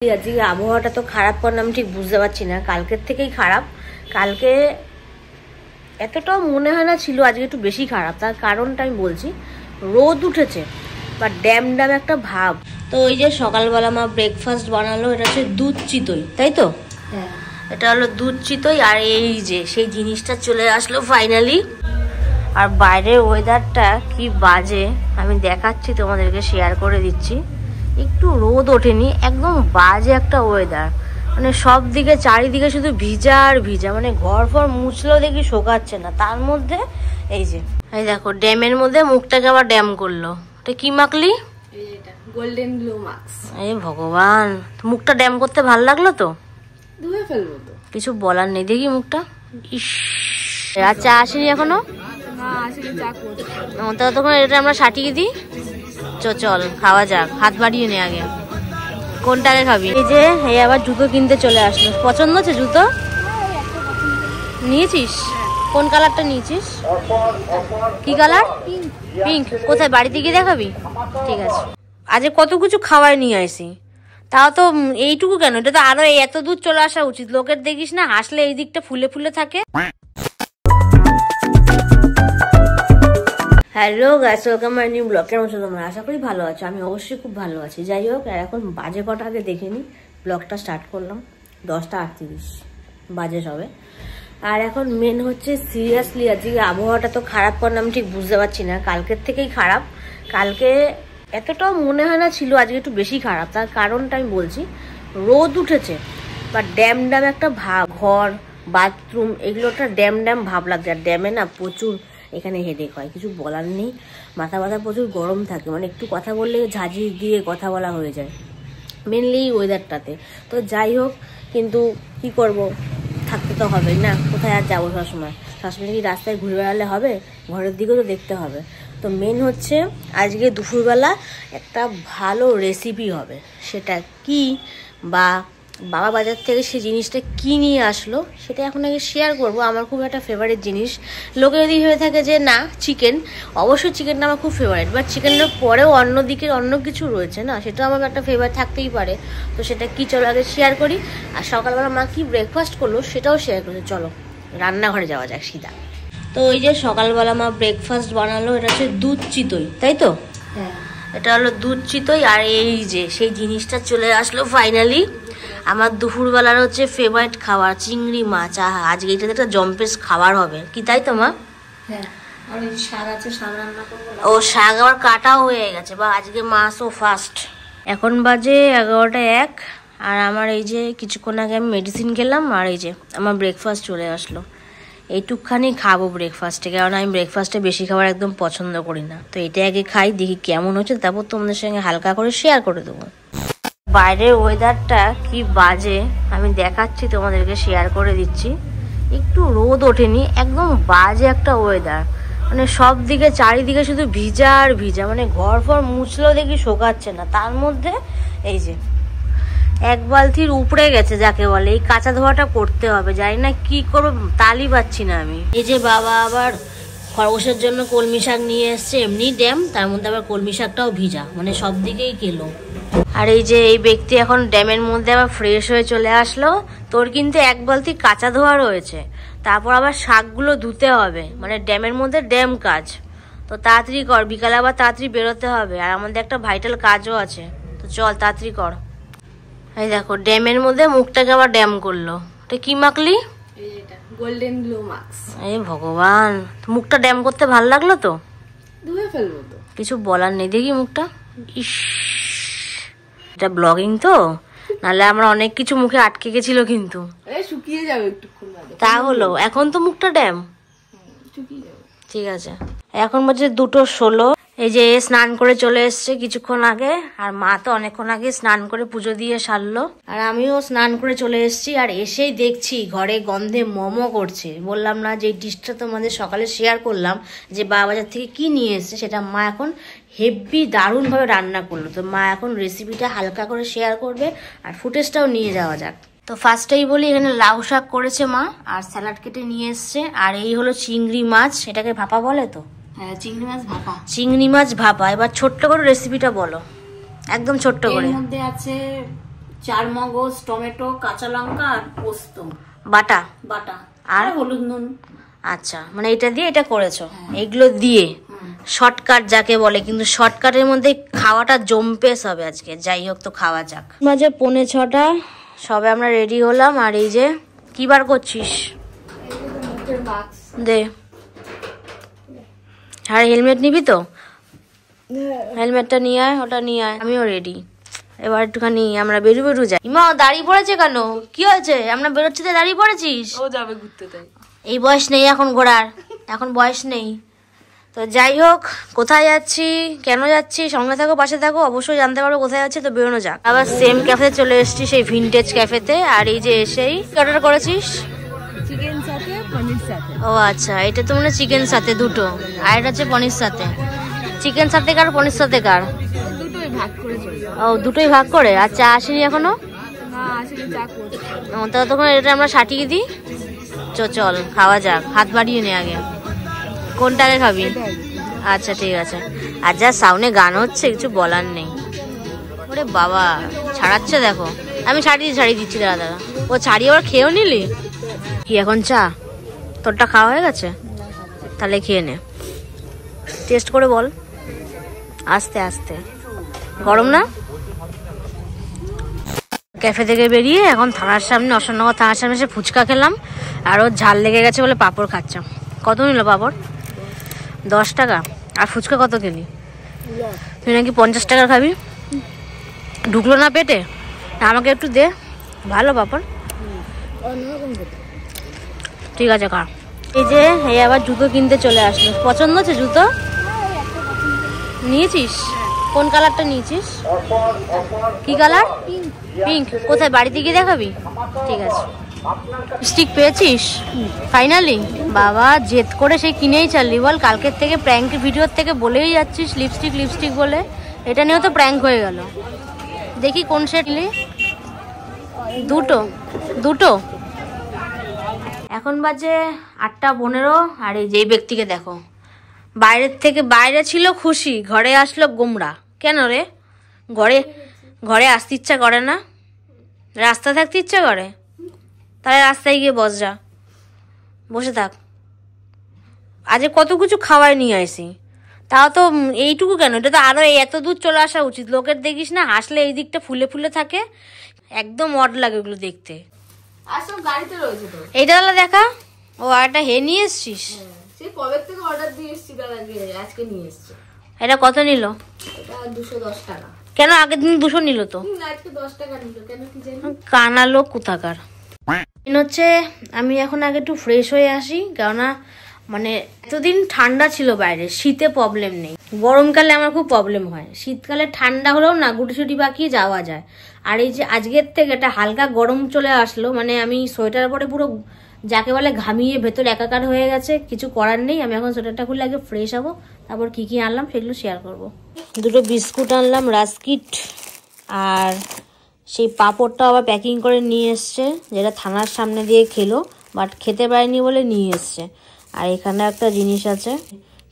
আজকে আবহাওয়াটা তো খারাপ করলাম, ঠিক বুঝতে পারছি না। কালকের থেকেই খারাপ। কালকে এতটাও মনে হয় না ছিল, আজকে একটু বেশি খারাপ। তার কারণটা আমি বলছি, রোদ উঠেছে বা ড্যাম ড্যাম একটা ভাব। তো ওই যে সকালবেলা মা ব্রেকফাস্ট বানালো, এটা হচ্ছে দুধ চিতই, তাই তো? হ্যাঁ, এটা হলো দুধ চিতই। আর এই যে সেই জিনিসটা চলে আসলো ফাইনালি। আর বাইরের ওয়েদারটা কি বাজে আমি দেখাচ্ছি তোমাদেরকে, শেয়ার করে দিচ্ছি। একটু রোদ ওঠেনি, একদম বাজে একটা ওয়েদার। মানে সব দিকে চারিদিকে শুধু ভিজা আর ভিজা, মানে ঘর ফর মুছলেও দেখি শোকাচ্ছে না। তার মধ্যে এই যে এই দেখো ড্যামের মধ্যে মুখটাকে আবার ড্যাম করলো। এটা কি মাখলি? Golden glow mask. এই ভগবান, মুখটা ড্যাম করতে ভালো লাগলো তো? ধুয়ে ফেলবো তো, কিছু বলার নেই। দেখি মুখটা। ইস, আর চা আসেনি এখনো? না আসলে চা করছি। ততক্ষণ এটা আমরা সাটিয়ে দিই। চল খাওয়া যাক, হাত বাড়িয়ে নে আগে। কোনটা আগে খাবি? এই যে এই আবার জুতো কিনতে চলে আসলো। পছন্দ হচ্ছে জুতো? নিয়েছিস? কোন কালারটা নিয়েছিস? কি কালার? পিঙ্ক। কোথায়, বাড়িতে গিয়ে দেখাবি? ঠিক আছে। আজ কত কিছু খাওয়াই নিয়ে আসি, তাও তো এইটুকু কেন? এটা তো আরো এত দূর চলে আসা উচিত। লোকের দেখিস না, হাসলে এই দিকটা ফুলে ফুলে থাকে। Hello guys, welcome my new blog. কেমন আছো তোমরা? আশা করি ভালো আছো। আমি অবশ্যই খুব ভালো আছি। যাই হোক, এখন বাজে কটা আগে দেখে নিই। ব্লগটা স্টার্ট করলাম 10টা 38 বাজে সবে। আর এখন মেন হচ্ছে সিরিয়াসলি আজকে আবহাওয়াটা তো খারাপ করলাম, ঠিক বুঝতে পারছি না। কালকের থেকেই খারাপ। কালকে এতটাও মনে হয় না ছিল, আজকে একটু বেশি খারাপ। তার কারণটা আমি বলছি, রোদ উঠেছে বা ড্যাম ড্যাম একটা ভাব। ঘর, বাথরুম এগুলো একটা ড্যাম ড্যাম ভাব লাগছে। আর ড্যামে না প্রচুর এখানে হেডেক হয়, কিছু বলার নেই। মাথা ব্যথা প্রচুর গরম থাকে, মানে একটু কথা বললে ঝাঁঝি দিয়ে কথা বলা হয়ে যায়, মেনলি ওয়েদারটাতে। তো যাই হোক, কিন্তু কি করব, থাকতে তো হবেই না। কোথায় আর যাবো সবসময়? সবসময় কি রাস্তায় ঘুরে বেড়ালে হবে? ঘরের দিকেও তো দেখতে হবে। তো মেন হচ্ছে আজকে দুপুরবেলা একটা ভালো রেসিপি হবে। সেটা কি বা বাবা বাজার থেকে সেই জিনিসটা কি নিয়ে আসলো সেটা এখন আগে শেয়ার করবো। আমার খুব একটা ফেভারিট জিনিস। লোকে যদি হয়ে থাকে যে না চিকেন, অবশ্যই চিকেনটা আমার খুব ফেভারিট, বাট চিকেনের পরেও অন্য দিকে অন্য কিছু রয়েছে না, সেটা আমার একটা ফেভারিট থাকতেই পারে। তো সেটা কি, চলো আগে শেয়ার করি। আর সকালবেলা মা কি ব্রেকফাস্ট করলো সেটাও শেয়ার করছে। চলো রান্নাঘরে যাওয়া যাক সিধা। তো ওই যে সকালবেলা মা ব্রেকফাস্ট বানালো, এটা হচ্ছে দুধ চিতই, তাই তো? হ্যাঁ, এটা হলো দুধ চিতই। আর এই যে সেই জিনিসটা চলে আসলো ফাইনালি। আমার দুপুরবেলার হচ্ছে ফেভারিট খাবার চিংড়ি মাছ। আজকে এটা একটা জম্পেস খাবার হবে কি, তাই তো মা? হ্যাঁ, আর এই শাক আছে, শাক রান্না করবো। ও শাক আবার কাটাও হয়ে গেছে, বা আজকে মাছও ফার্স্ট। এখন বাজে 11টা 1। আর আমার এই যে কিছুক্ষণ আগে আমি মেডিসিন খেলাম, আর এই যে আমার ব্রেকফাস্ট চলে আসলো। এইটুকখানি খাবো ব্রেকফাস্টে, কারণ আমি ব্রেকফাস্টে বেশি খাবার একদম পছন্দ করি না। তো এটা আগে খাই, দেখি কেমন হচ্ছে, তারপর তোমাদের সঙ্গে হালকা করে শেয়ার করে দেবো। বাইরের ওয়েদারটা কি বাজে আমি দেখাচ্ছি তোমাদেরকে, শেয়ার করে দিচ্ছি। একটু রোদ ওঠেনি, একদম বাজে একটা ওয়েদার। মানে সব দিকে চারিদিকে শুধু ভিজা আর ভিজা, মানে ঘর ফর মুছলেও দেখি শোকাচ্ছে না। তার মধ্যে এই যে এক বালতির উপরে গেছে যাকে বলে, এই কাঁচা ধোয়াটা করতে হবে। জানি না কি করবো, তালি পাচ্ছি না আমি। এই যে বাবা আবার খরগোশের জন্য কলমি শাক নিয়ে এসছে, এমনি ড্যাম, তার মধ্যে আবার কলমি শাকটাও ভিজা, মানে সব দিকেই কেলো। আর এই যে এই ব্যক্তি এখন ড্যামের মধ্যে আবার ফ্রেশ হয়ে চলে আসলো। তোর কিন্তু এক বালতি কাঁচা ধোয়া রয়েছে, তারপর আবার শাকগুলো ধুতে হবে, মানে ড্যামের মধ্যে ড্যাম কাজ। তো তাড়াতাড়ি কর, বিকালে আবার তাড়াতাড়ি বেরোতে হবে। আর আমাদের একটা ভাইটাল কাজও আছে, তো চল তাড়াতাড়ি কর। এই দেখো ড্যামের মধ্যে মুখটাকে আবার ড্যাম করলো। এটা কি মাখলি? Golden glow mask. এই ভগবান, মুখটা ড্যাম করতে ভাল লাগলো তো? ধুয়ে ফেলবো তো, কিছু বলার নেই। দেখি মুখটা। ইস, এটা ব্লগিং তো, নাহলে আমরা অনেক কিছু মুখে আটকে গেছিল কিন্তু। শুকিয়ে যাবে একটুক্ষণ বাদে। তা হলো, এখন তো মুখটা ড্যাম, শুকিয়ে যাবে। ঠিক আছে। এখন বলছে 2:16। এই যে স্নান করে চলে এসছে কিছুক্ষণ আগে, আর মা তো অনেকক্ষণ আগে স্নান করে পুজো দিয়ে সারলো। আর আমিও স্নান করে চলে এসছি। আর এসেই দেখছি ঘরে গন্ধে মোমো করছে। বললাম না যে ডিশটা তোমাদের সকালে শেয়ার করলাম যে বাবা বাজার থেকে কি নিয়ে এসছে, সেটা মা এখন হেভি দারুণভাবে রান্না করলো। তো মা এখন রেসিপিটা হালকা করে শেয়ার করবে, আর ফুটেজটাও নিয়ে যাওয়া যাক। তো ফার্স্টেই বলি, এখানে লাউ শাক করেছে মা, আর স্যালাড কেটে নিয়ে এসছে। আর এই হলো চিংড়ি মাছ, এটাকে ভাপা বলে তো? হ্যাঁ, চিংড়ি মাছ ভাপা। চিংড়ি মাছ ভাপা। এবার ছোট্ট করে রেসিপিটা বলো, একদম ছোট্ট করে। এর মধ্যে আছে চার মগজ, টমেটো, কাঁচা লঙ্কা আর পোস্ত বাটা বাটা আর হলুদ নুন। আচ্ছা, মানে এটা দিয়ে এটা করেছো? এগুলো দিয়ে শর্টকাট যাকে বলে, কিন্তু শর্টকাটের মধ্যে খাওয়াটা জম্পেস হবে আজকে। যাই হোক, তো খাওয়া যাক। মাঝে 5:45 সবে আমরা রেডি হলাম। আর এই যে কি বার করছিস? দে। আর হেলমেট নিবি তো? হেলমেটটা নিয়ে আয়, ওটা নিয়ে আয়। আমিও রেডি। এবার একটুখানি আমরা বেরু যাই। মা দাঁড়িয়ে পড়েছে কেন? কি হয়েছে? আমরা বেরোচ্ছি তো দাঁড়িয়ে পড়েছিস? ও যাবে ঘুরতে, তাই। এই বয়স নেই এখন ঘোরার, এখন বয়স নেই। তো যাই হোক, কোথায় যাচ্ছি, কেন যাচ্ছি, সঙ্গে থাকো, পাশে থাকো, অবশ্যই জানতে পারবো কোথায় যাচ্ছি। তো বেরোনো যাক। আবার সেম ক্যাফে চলে এসেছি, সেই ভিনটেজ ক্যাফেতে। আর এই যে এসেই অর্ডার করেছিস চিকেন সাথে পনির সাথে। ও আচ্ছা, এটা তো মানে চিকেন সাথে দুটো, আর এটা হচ্ছে পনির সাথে। চিকেন সাথে কার, পনির সাথে কার? দুটোই ভাগ করে চলবে। ও, দুটোই ভাগ করে। আর চা আসেনি এখনো? না, আসলে চা করছি। তখন এটা আমরা সাটিয়ে দিই। চল খাওয়া যাক। হাত বাড়িয়ে নে আগে। কোনটাকে খাবি? আচ্ছা ঠিক আছে। আর যা সাউন্ডে গান হচ্ছে, কিছু বলার নেই। ওরে বাবা, ছাড়াচ্ছে দেখো। আমি ছাড়িয়ে দিচ্ছি। দাদা ও ছাড়িয়ে আবার খেয়েও নিলি কি? এখন চা তোরটা খাওয়া হয়ে গেছে? তাহলে খেয়ে নে, টেস্ট করে বল। আস্তে আস্তে, গরম না? ক্যাফে থেকে বেরিয়ে এখন থানার সামনে, অশোকনগর থানার সামনে এসে ফুচকা খেলাম। আর ওর ঝাল লেগে গেছে বলে পাঁপড় খাচ্ছাম। কত নিল পাঁপড়? 10 টাকা। আর ফুচকা কত খেলি? তুই নাকি 50 টাকা খাবি। ঢুকলো না পেটে? আমাকে একটু দে, ভালো পাঁপড়। ঠিক আছে, খা। এই যে এই আবার জুতো কিনতে চলে আসলো। পছন্দ হচ্ছে জুতো? নিয়েছিস? কোন কালারটা নিয়েছিস? কি কালার? পিঙ্ক। কোথায়, বাড়িতে গিয়ে দেখাবি? ঠিক আছে। লিপস্টিক পেয়েছিস ফাইনালি? বাবা, জেদ করে সেই কিনেই চাললি বল। কালকের থেকে প্র্যাঙ্ক ভিডিওর থেকে বলেই যাচ্ছিস লিপস্টিক বলে। এটা নিয়েও তো প্র্যাঙ্ক হয়ে গেল। দেখি কোন শেড নিলি? দুটো। এখন বাজে 8:15। আর এই যে ব্যক্তিকে দেখো, বাইরে ছিল খুশি, ঘরে আসলো গোমরা। কেন রে? ঘরে আসতে ইচ্ছা করে না? রাস্তা থাকতে ইচ্ছা করে? তাহলে রাস্তায় গিয়ে বসে থাক। আজ কত কিছু খাওয়াই নিয়ে আসি, তাও তো এইটুকু কেন? এটা তো আরো এত দূর চলে আসা উচিত। লোকের দেখিস না, হাসলে এই দিকটা ফুলে ফুলে থাকে, একদম অড লাগে ওগুলো দেখতে। গাড়িতে রয়েছে তো এইটা দেখা। ও, আর একটা হে নিয়ে এসছিস? সেই কবে থেকে অর্ডার দিয়ে এসেছি, তার আগে আজকে নিয়ে এসেছি। এটা কত নিল? এটা 210 টাকা। কেন আগের দিন 200 নিল তো? আজকে 10 টাকা নিল কেন কি জানি। কানা লোক কোথাকার। হচ্ছে আমি এখন আগে একটু ফ্রেশ হয়ে আসি, কেননা মানে এতদিন ঠান্ডা ছিল বাইরে, শীতে প্রবলেম নেই। গরমকালে আমার খুব প্রবলেম হয়। শীতকালে ঠান্ডা হলেও না গুটিসুটি পাকিয়ে যাওয়া যায়। আর এই যে আজকের থেকে একটা হালকা গরম চলে আসলো, মানে আমি সোয়েটার পরে পুরো যাকে বলে ঘামিয়ে ভেতর একাকার হয়ে গেছে। কিছু করার নেই। আমি এখন সোয়েটারটা খুলে আগে ফ্রেশ হবো, তারপর কি আনলাম সেগুলো শেয়ার করব। দুটো বিস্কুট আনলাম, রাস্কিট। আর সেই পাঁপড়টা আবার প্যাকিং করে নিয়ে এসছে, যেটা থানার সামনে দিয়ে খেলো, বাট খেতে পারেনি বলে নিয়ে এসছে। আর এখানে একটা জিনিস আছে,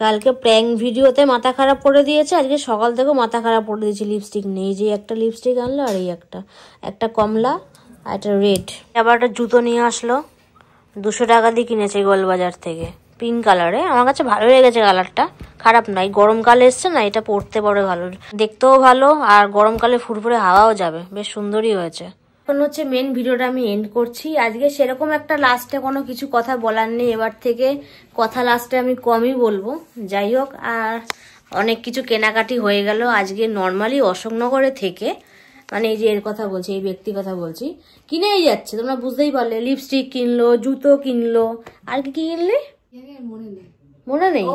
কালকে প্র্যাঙ্ক ভিডিওতে মাথা খারাপ করে দিয়েছে, আজকে সকাল থেকেও মাথা খারাপ করে দিয়েছে। লিপস্টিক নেই, যে একটা লিপস্টিক আনলো, আর এই একটা কমলা আর একটা রেড। আবার একটা জুতো নিয়ে আসলো, 200 টাকা দিয়ে কিনেছে গোলবাজার থেকে, পিঙ্ক কালারে। আমার কাছে ভালো লেগেছে কালারটা, খারাপ নাই। গরমকালে এসছে না, এটা পরতে পরে ভালো, দেখতেও ভালো, আর গরমকালে ফুরফুরে হাওয়াও যাবে, বেশ সুন্দরই হয়েছে। এখন হচ্ছে মেন ভিডিওটা আমি এন্ড করছি। আজকে সেরকম একটা লাস্টে কোনো কিছু কথা বলার নেই, এবার থেকে কথা লাস্টে আমি কমই বলবো। যাই হোক, আর অনেক কিছু কেনাকাটি হয়ে গেল আজকে নর্মালি অশোকনগরে থেকে, মানে এই যে এর কথা বলছি, এই ব্যক্তির কথা বলছি, কিনেই যাচ্ছে, তোমরা বুঝতেই পারলে। লিপস্টিক কিনলো, জুতো কিনলো, আর কি কিনলে মনে নেই।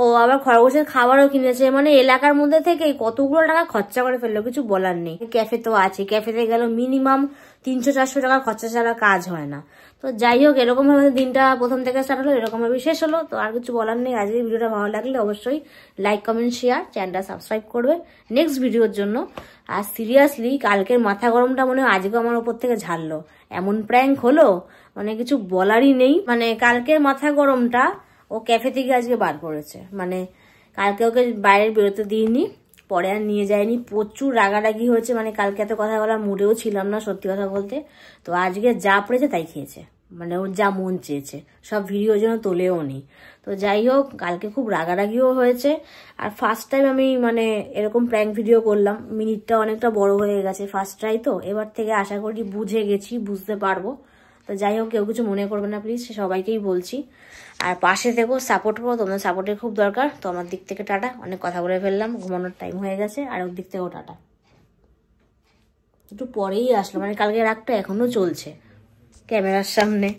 ও আবার খরগোশের খাবারও কিনেছে, মানে এলাকার মধ্যে থেকে কতগুলো টাকা খরচা করে ফেললো, কিছু বলার নেই। ক্যাফে তো আছে, ক্যাফেতে গেল মিনিমাম 300-400 টাকা খরচা ছাড়া কাজ হয় না। তো যাই হোক, এরকম ভাবে দিনটা প্রথম থেকে স্টার্ট হলো, এরকম ভাবে শেষ হলো। তো আর কিছু বলার নেই। আজকের ভিডিওটা ভালো লাগলে অবশ্যই লাইক, কমেন্ট, শেয়ার, চ্যানেলটা সাবস্ক্রাইব করবে নেক্সট ভিডিওর জন্য। আর সিরিয়াসলি কালকের মাথা গরমটা মনে হয় আজকে আমার উপর থেকে ঝাড়লো, এমন প্র্যাঙ্ক হলো মানে কিছু বলারই নেই। মানে কালকের মাথা গরমটা ও ক্যাফে থেকে আজকে বার করেছে, মানে কালকে ওকে বাইরে বেরোতে দিইনি, পরে আর নিয়ে যায়নি। প্রচুর রাগারাগি হয়েছে, মানে কালকে এত কথা বলার মুডেও ছিলাম না সত্যি কথা বলতে। তো আজকে যা পড়েছে তাই খেয়েছে, মানে ওর যা মন চেয়েছে, সব ভিডিও যেন তোলেও নি। তো যাই হোক, কালকে খুব রাগারাগিও হয়েছে। আর ফার্স্ট টাইম আমি মানে এরকম প্র্যাঙ্ক ভিডিও করলাম, মিনিটটা অনেকটা বড় হয়ে গেছে ফার্স্ট ট্রাই, তো এবার থেকে আশা করি বুঝতে পারবো। তো যাই হোক, কেউ কিছু মনে করবে না প্লিজ, সবাইকেই বলছি। আর পাশে থেকেও সাপোর্ট করো, তোমাদের সাপোর্টের খুব দরকার। তো আমার দিক থেকে টাটা, অনেক কথা বলে ফেললাম, ঘুমানোর টাইম হয়ে গেছে। আর ওর দিক থেকেও টাটা। একটু পরেই আসলো, মানে কালকে রাগটা এখনো চলছে ক্যামেরার সামনে।